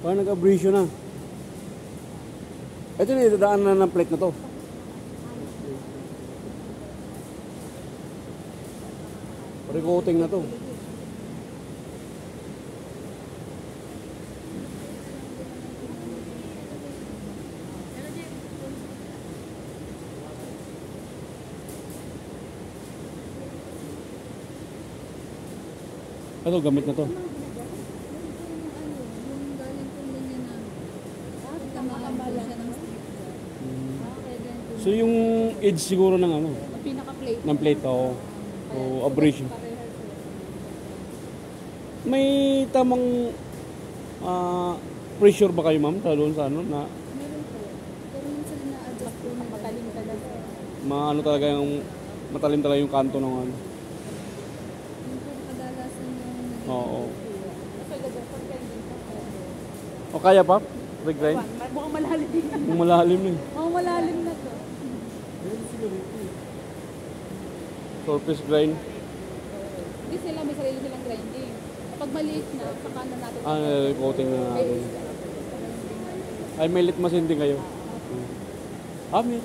Parang nag-abrasion na. Ito na, idadaan na ng plate na to. Pre-coating na to. Ito, gamit na to. So yung edge siguro ng ano? Pinaka-plate. Ng plate o abrasion. May tamang pressure ba kayo ma'am doon sa ano na? Meron po. Pero minsan na-adjust po na matalim talaga. Ano talaga yung matalim talaga yung kanto ng ano? Yung po kadalasan yung Oo. naging O kaya pa? Regrind? mukhang malalim din. Yung malalim na eh. Mukhang malalim na to. Surface grind. Hindi sila, may sarili silang grinding. Kapag maliit na, saka na natin. Coating na natin. Ay, may litmasin din kayo. Meron.